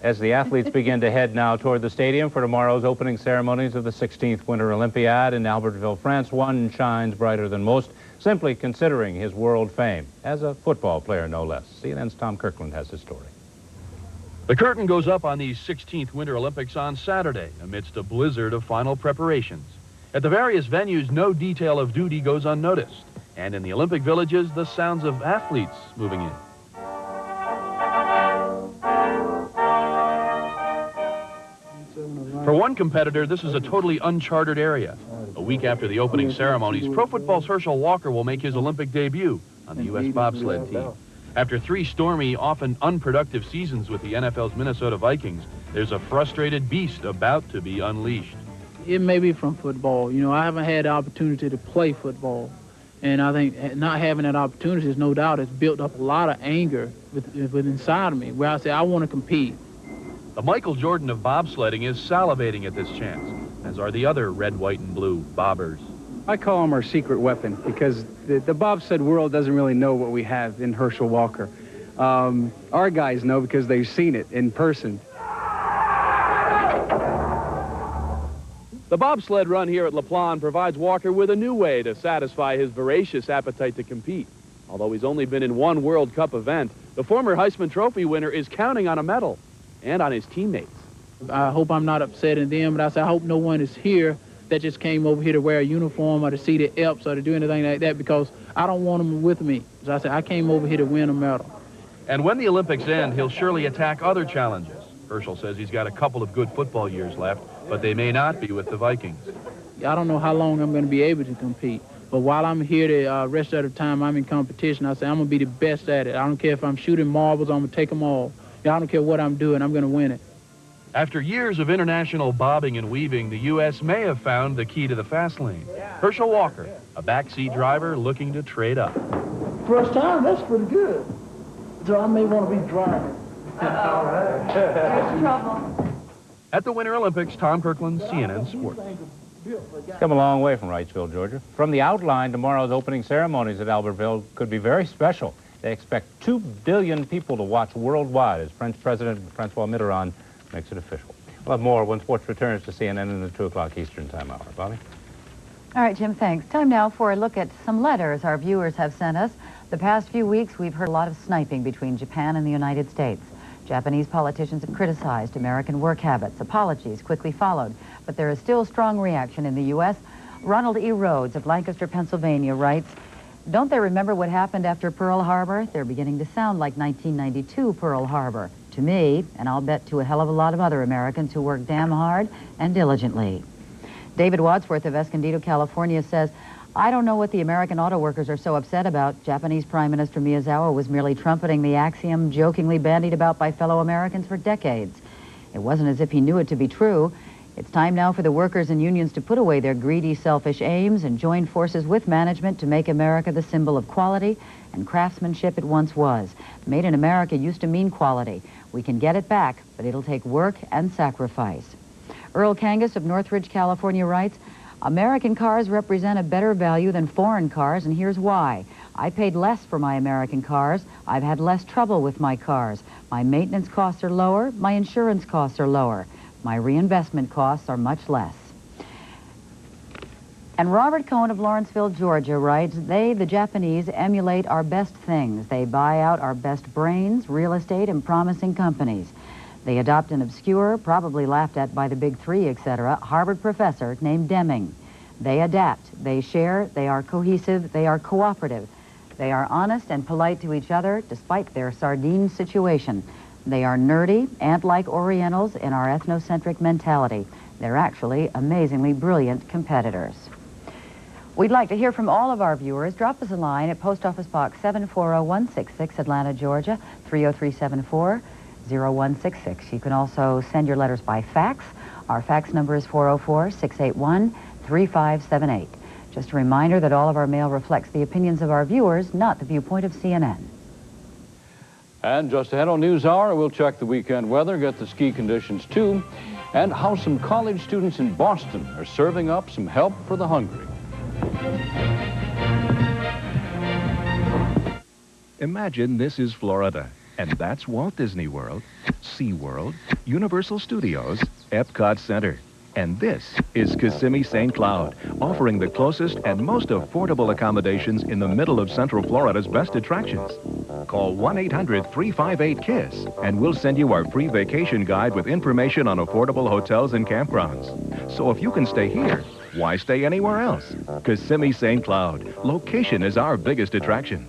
As the athletes begin to head now toward the stadium for tomorrow's opening ceremonies of the 16th Winter Olympiad in Albertville, France, one shines brighter than most, simply considering his world fame, as a football player no less. CNN's Tom Kirkland has his story. The curtain goes up on the 16th Winter Olympics on Saturday amidst a blizzard of final preparations. At the various venues, no detail of duty goes unnoticed. And in the Olympic villages, the sounds of athletes moving in. For one competitor, this is a totally uncharted area. A week after the opening ceremonies, pro football's Herschel Walker will make his Olympic debut on the U.S. bobsled team. After 3 stormy, often unproductive seasons with the NFL's Minnesota Vikings, there's a frustrated beast about to be unleashed. It may be from football. You know, I haven't had the opportunity to play football. And I think not having that opportunity is no doubt has built up a lot of anger within inside of me, where I say I want to compete. The Michael Jordan of bobsledding is salivating at this chance, as are the other red, white, and blue bobbers. I call him our secret weapon because the bobsled world doesn't really know what we have in Herschel Walker. Our guys know because they've seen it in person. The bobsled run here at La Plagne provides Walker with a new way to satisfy his voracious appetite to compete. Although he's only been in one World Cup event, the former Heisman Trophy winner is counting on a medal and on his teammates. I hope I'm not upsetting them, but I say I hope no one is here that just came over here to wear a uniform or to see the Epps or to do anything like that, because I don't want them with me. So I said I came over here to win a medal. And when the Olympics end, he'll surely attack other challenges. Herschel says he's got a couple of good football years left, but they may not be with the Vikings. I don't know how long I'm going to be able to compete, but while I'm here, the rest of the time I'm in competition, I say I'm going to be the best at it. I don't care if I'm shooting marbles, I'm going to take them all. I don't care what I'm doing, I'm going to win it. After years of international bobbing and weaving, the U.S. may have found the key to the fast lane. Herschel Walker, a backseat driver looking to trade up. First time, that's pretty good. So I may want to be driving. All right. There's trouble. At the Winter Olympics, Tom Kirkland, CNN Sports. Come a long way from Wrightsville, Georgia. From the outline, tomorrow's opening ceremonies at Albertville could be very special. They expect 2 billion people to watch worldwide as French President Francois Mitterrand makes it official. We'll have more when sports returns to CNN in the 2 o'clock Eastern Time hour. Bobbie? All right, Jim, thanks. Time now for a look at some letters our viewers have sent us. The past few weeks, we've heard a lot of sniping between Japan and the United States. Japanese politicians have criticized American work habits. Apologies quickly followed. But there is still strong reaction in the U.S. Ronald E. Rhodes of Lancaster, Pennsylvania writes, "Don't they remember what happened after Pearl Harbor? They're beginning to sound like 1992 Pearl Harbor. To me, and I'll bet to a hell of a lot of other Americans who work damn hard and diligently." David Wadsworth of Escondido, California says, "I don't know what the American auto workers are so upset about. Japanese Prime Minister Miyazawa was merely trumpeting the axiom jokingly bandied about by fellow Americans for decades. It wasn't as if he knew it to be true. It's time now for the workers and unions to put away their greedy, selfish aims and join forces with management to make America the symbol of quality and craftsmanship it once was. Made in America used to mean quality. We can get it back, but it'll take work and sacrifice." Earl Kangas of Northridge, California writes, "American cars represent a better value than foreign cars, and here's why. I paid less for my American cars. I've had less trouble with my cars. My maintenance costs are lower. My insurance costs are lower. My reinvestment costs are much less." And Robert Cohen of Lawrenceville, Georgia writes, "They, the Japanese, emulate our best things. They buy out our best brains, real estate, and promising companies. They adopt an obscure, probably laughed at by the Big Three, etc., Harvard professor named Deming. They adapt, they share, they are cohesive, they are cooperative. They are honest and polite to each other despite their sardine situation. They are nerdy, ant-like Orientals in our ethnocentric mentality. They're actually amazingly brilliant competitors." We'd like to hear from all of our viewers. Drop us a line at Post Office Box 740-166, Atlanta, Georgia, 30374-0166. You can also send your letters by fax. Our fax number is 404-681-3578. Just a reminder that all of our mail reflects the opinions of our viewers, not the viewpoint of CNN. And just ahead on NewsHour, we'll check the weekend weather, get the ski conditions too, and how some college students in Boston are serving up some help for the hungry. Imagine this is Florida, and that's Walt Disney World. SeaWorld, Universal Studios, Epcot Center. And this is Kissimmee St. Cloud, offering the closest and most affordable accommodations in the middle of Central Florida's best attractions. Call 1-800-358-KISS, and we'll send you our free vacation guide with information on affordable hotels and campgrounds. So if you can stay here, why stay anywhere else? Kissimmee St. Cloud. Location is our biggest attraction.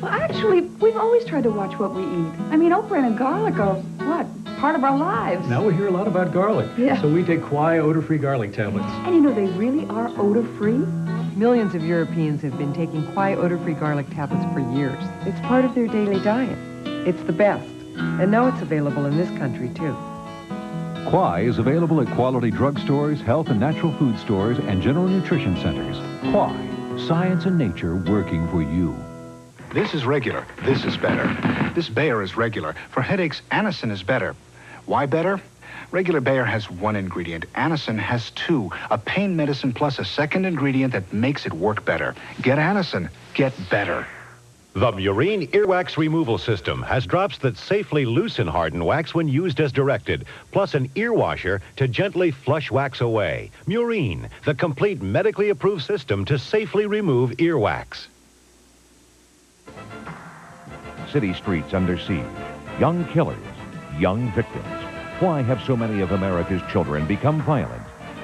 Well, actually, we've always tried to watch what we eat. I mean, okra and garlic are, what, part of our lives. Now we hear a lot about garlic. Yeah. So we take Kwai odor-free garlic tablets. And you know, they really are odor-free. Millions of Europeans have been taking Kwai odor-free garlic tablets for years. It's part of their daily diet. It's the best. And now it's available in this country, too. Kwai is available at quality drugstores, health and natural food stores, and general nutrition centers. Kwai, science and nature working for you. This is regular. This is better. This Bayer is regular. For headaches, Anacin is better. Why better? Regular Bayer has one ingredient. Anacin has two. A pain medicine plus a second ingredient that makes it work better. Get Anacin. Get better. The Murine Earwax Removal System has drops that safely loosen hardened wax when used as directed, plus an ear washer to gently flush wax away. Murine, the complete medically approved system to safely remove earwax. City streets under siege, young killers, young victims. Why have so many of America's children become violent?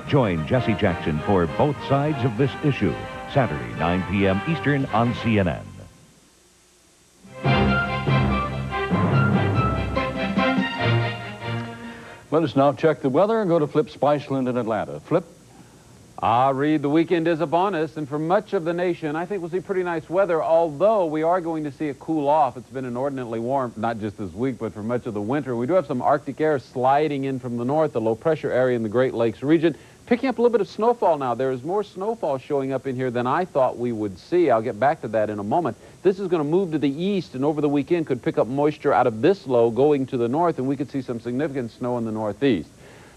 Join Jesse Jackson for Both Sides of This Issue, Saturday, 9 p.m. Eastern on CNN. Let us now check the weather and go to Flip Spiceland in Atlanta. Flip? Reid, the weekend is upon us, and for much of the nation, I think we'll see pretty nice weather, although we are going to see it cool off. It's been inordinately warm, not just this week, but for much of the winter. We do have some Arctic air sliding in from the north, the low-pressure area in the Great Lakes region, picking up a little bit of snowfall now. There is more snowfall showing up in here than I thought we would see. I'll get back to that in a moment. This is going to move to the east, and over the weekend could pick up moisture out of this low going to the north, and we could see some significant snow in the northeast.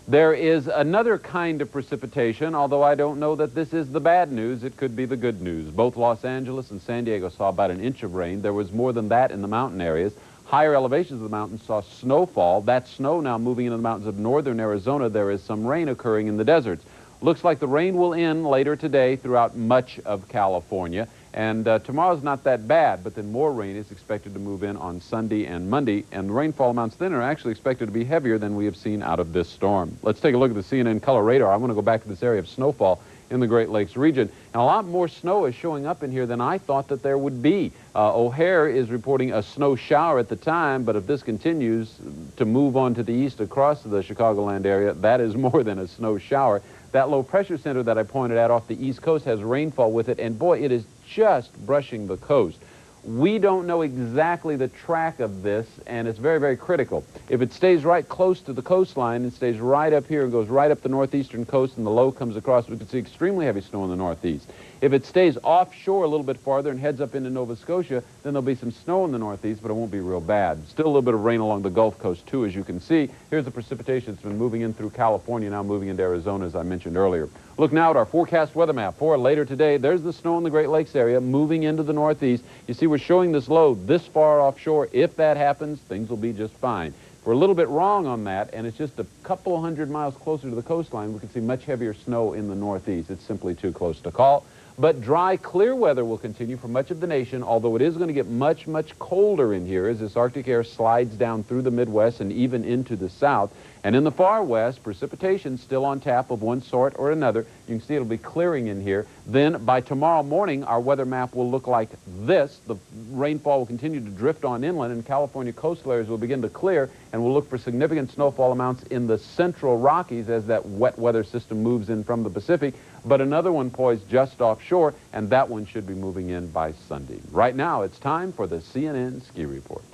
There is another kind of precipitation, although I don't know that this is the bad news. It could be the good news. Both Los Angeles and San Diego saw about an inch of rain. There was more than that in the mountain areas. Higher elevations of the mountains saw snowfall. That snow now moving into the mountains of northern Arizona. There is some rain occurring in the deserts. Looks like the rain will end later today throughout much of California. And tomorrow's not that bad, but then more rain is expected to move in on Sunday and Monday, and the rainfall amounts then are actually expected to be heavier than we have seen out of this storm. Let's take a look at the CNN color radar. I want to go back to this area of snowfall in the Great Lakes region. And a lot more snow is showing up in here than I thought that there would be. O'Hare is reporting a snow shower at the time, but if this continues to move on to the east across the Chicagoland area, that is more than a snow shower. That low pressure center that I pointed out off the east coast has rainfall with it, and boy, it is just brushing the coast. We don't know exactly the track of this, and it's very, very critical. If it stays right close to the coastline and stays right up here and goes right up the northeastern coast and the low comes across, we could see extremely heavy snow in the northeast. If it stays offshore a little bit farther and heads up into Nova Scotia, then there'll be some snow in the northeast, but it won't be real bad. Still a little bit of rain along the Gulf Coast, too, as you can see. Here's the precipitation that's been moving in through California, now moving into Arizona, as I mentioned earlier. Look now at our forecast weather map for later today. There's the snow in the Great Lakes area moving into the northeast. You see we're showing this low this far offshore. If that happens, things will be just fine. If we're a little bit wrong on that, and it's just a couple of hundred miles closer to the coastline, we can see much heavier snow in the northeast. It's simply too close to call. But dry, clear weather will continue for much of the nation, although it is going to get much, much colder in here as this Arctic air slides down through the Midwest and even into the south. And in the far west, precipitation still on tap of one sort or another. You can see it'll be clearing in here. Then by tomorrow morning, our weather map will look like this. The rainfall will continue to drift on inland, and California coastal areas will begin to clear, and we'll look for significant snowfall amounts in the central Rockies as that wet weather system moves in from the Pacific. But another one poised just offshore, and that one should be moving in by Sunday. Right now, it's time for the CNN Ski Report.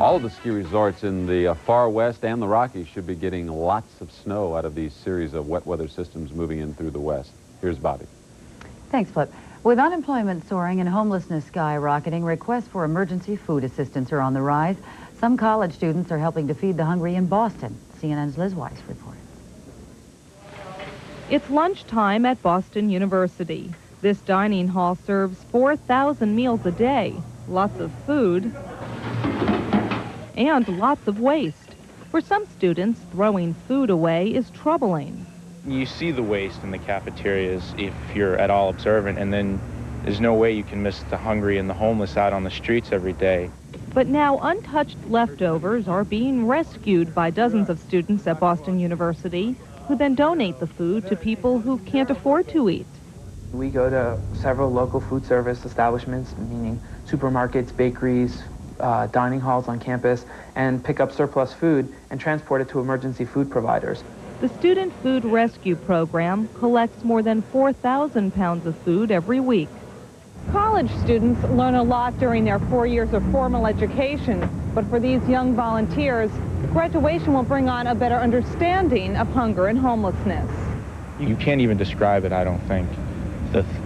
All of the ski resorts in the far west and the Rockies should be getting lots of snow out of these series of wet weather systems moving in through the west. Here's Bobbie. Thanks, Flip. With unemployment soaring and homelessness skyrocketing, requests for emergency food assistance are on the rise. Some college students are helping to feed the hungry in Boston. CNN's Liz Weiss reports. It's lunchtime at Boston University. This dining hall serves 4,000 meals a day. Lots of food and lots of waste. For some students, throwing food away is troubling. You see the waste in the cafeterias if you're at all observant, and then there's no way you can miss the hungry and the homeless out on the streets every day. But now untouched leftovers are being rescued by dozens of students at Boston University, who then donate the food to people who can't afford to eat. We go to several local food service establishments, meaning supermarkets, bakeries, dining halls on campus, and pick up surplus food and transport it to emergency food providers. The Student Food Rescue Program collects more than 4,000 pounds of food every week. College students learn a lot during their 4 years of formal education, but for these young volunteers, graduation will bring on a better understanding of hunger and homelessness. You can't even describe it, I don't think,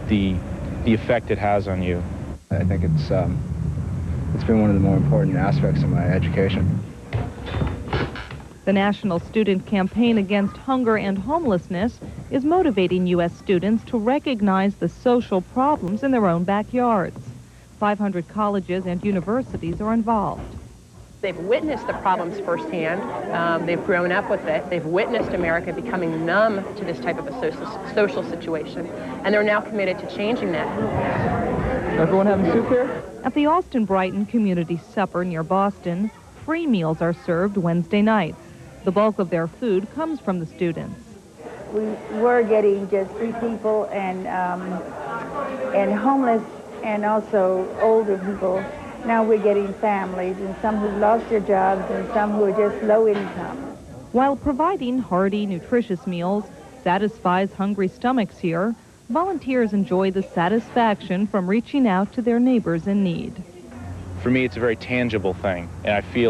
the effect it has on you. I think it's been one of the more important aspects of my education. The National Student Campaign Against Hunger and Homelessness is motivating U.S. students to recognize the social problems in their own backyards. 500 colleges and universities are involved. They've witnessed the problems firsthand. They've grown up with it. They've witnessed America becoming numb to this type of a social situation, and they're now committed to changing that. Everyone having soup here? At the Austin-Brighton Community Supper near Boston, free meals are served Wednesday nights. The bulk of their food comes from the students. We were getting just 3 people and homeless and also older people. Now we're getting families, and some who've lost their jobs and some who are just low income. While providing hearty, nutritious meals satisfies hungry stomachs here, volunteers enjoy the satisfaction from reaching out to their neighbors in need. For me, it's a very tangible thing, and I feel